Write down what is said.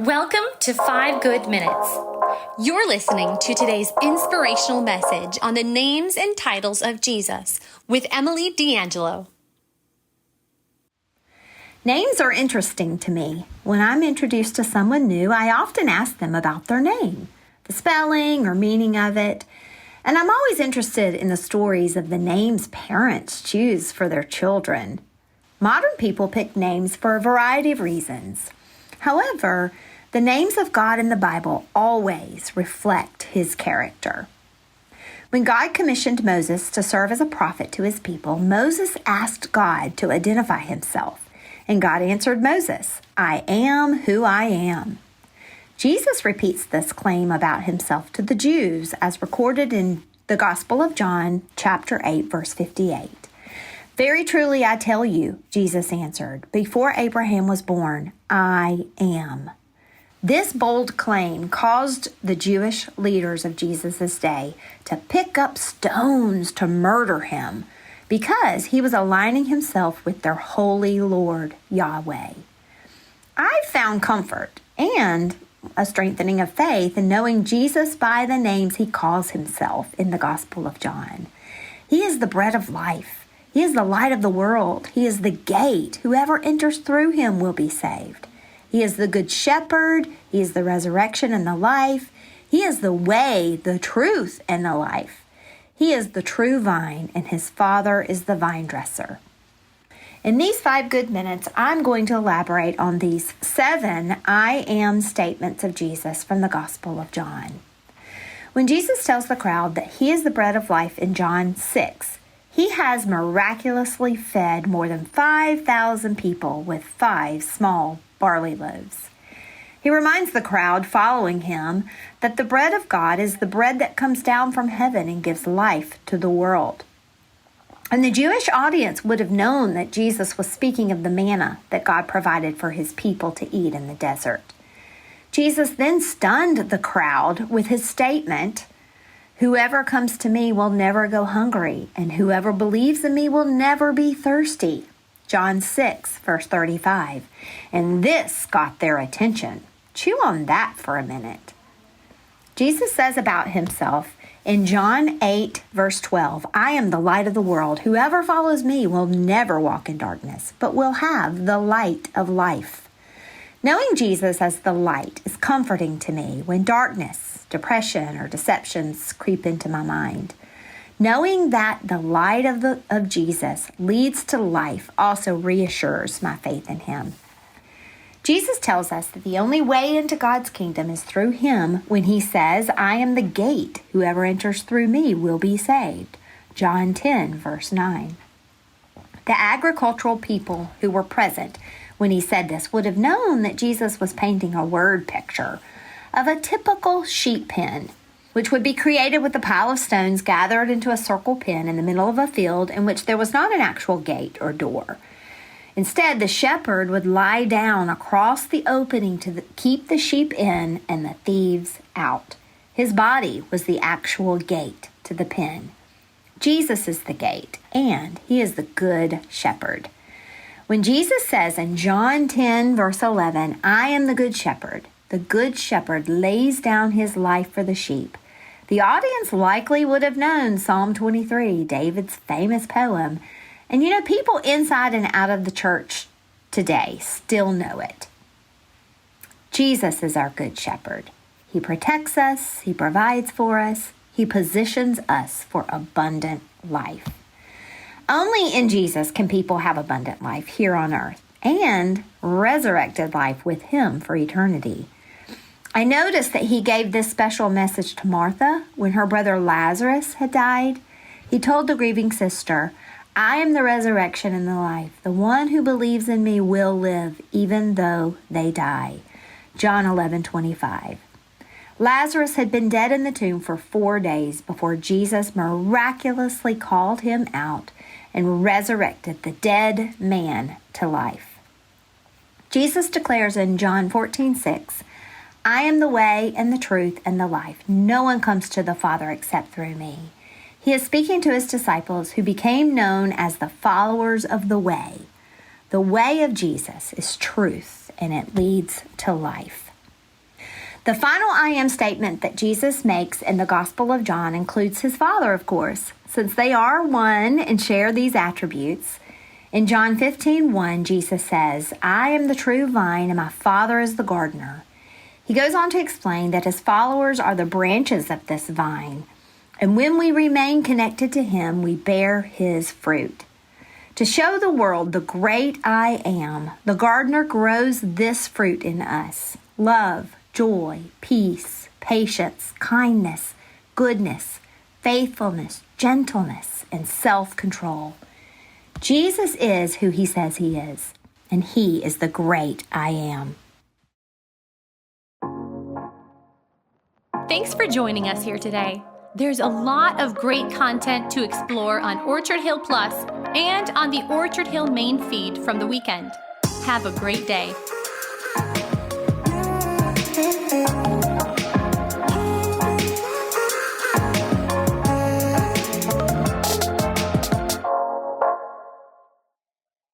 Welcome to 5 Good Minutes. You're listening to today's inspirational message on the names and titles of Jesus with Emily D'Angelo. Names are interesting to me. When I'm introduced to someone new, I often ask them about their name, the spelling or meaning of it. And I'm always interested in the stories of the names parents choose for their children. Modern people pick names for a variety of reasons. However, the names of God in the Bible always reflect His character. When God commissioned Moses to serve as a prophet to his people, Moses asked God to identify himself, and God answered Moses, "I am who I am." Jesus repeats this claim about himself to the Jews as recorded in the Gospel of John, chapter 8, verse 58. "Very truly I tell you," Jesus answered, "before Abraham was born, I am." This bold claim caused the Jewish leaders of Jesus' day to pick up stones to murder him because he was aligning himself with their holy Lord, Yahweh. I found comfort and a strengthening of faith in knowing Jesus by the names he calls himself in the Gospel of John. He is the bread of life. He is the light of the world. He is the gate. Whoever enters through him will be saved. He is the good shepherd. He is the resurrection and the life. He is the way, the truth, and the life. He is the true vine, and his Father is the vine dresser. In these 5 good minutes, I'm going to elaborate on these 7 I am statements of Jesus from the Gospel of John. When Jesus tells the crowd that he is the bread of life in John 6, he has miraculously fed more than 5,000 people with 5 small barley loaves. He reminds the crowd following him that the bread of God is the bread that comes down from heaven and gives life to the world. And the Jewish audience would have known that Jesus was speaking of the manna that God provided for his people to eat in the desert. Jesus then stunned the crowd with his statement, "Whoever comes to me will never go hungry, and whoever believes in me will never be thirsty." John 6, verse 35. And this got their attention. Chew on that for a minute. Jesus says about himself in John 8, verse 12, "I am the light of the world. Whoever follows me will never walk in darkness, but will have the light of life." Knowing Jesus as the light is comforting to me when darkness, depression, or deceptions creep into my mind. Knowing that the light of Jesus leads to life also reassures my faith in him. Jesus tells us that the only way into God's kingdom is through him when he says, "I am the gate. Whoever enters through me will be saved." John 10, verse 9. The agricultural people who were present when he said this would have known that Jesus was painting a word picture of a typical sheep pen, which would be created with a pile of stones gathered into a circle pen in the middle of a field in which there was not an actual gate or door. Instead, the shepherd would lie down across the opening to keep the sheep in and the thieves out. His body was the actual gate to the pen. Jesus is the gate, and he is the good shepherd. When Jesus says in John 10, verse 11, "I am the good shepherd lays down his life for the sheep," the audience likely would have known Psalm 23, David's famous poem. And people inside and out of the church today still know it. Jesus is our good shepherd. He protects us. He provides for us. He positions us for abundant life. Only in Jesus can people have abundant life here on earth and resurrected life with him for eternity. I noticed that he gave this special message to Martha when her brother Lazarus had died. He told the grieving sister, "I am the resurrection and the life. The one who believes in me will live even though they die." John 11:25. Lazarus had been dead in the tomb for 4 days before Jesus miraculously called him out and resurrected the dead man to life. Jesus declares in John 14:6, "I am the way and the truth and the life. No one comes to the Father except through me." He is speaking to his disciples who became known as the followers of the way. The way of Jesus is truth, and it leads to life. The final I am statement that Jesus makes in the Gospel of John includes his Father, of course, since they are one and share these attributes. In John 15:1, Jesus says, "I am the true vine and my Father is the gardener." He goes on to explain that his followers are the branches of this vine, and when we remain connected to him, we bear his fruit. To show the world the great I am, the gardener grows this fruit in us: love, joy, peace, patience, kindness, goodness, faithfulness, gentleness, and self-control. Jesus is who he says he is, and he is the great I am. Thanks for joining us here today. There's a lot of great content to explore on Orchard Hill Plus and on the Orchard Hill main feed from the weekend. Have a great day.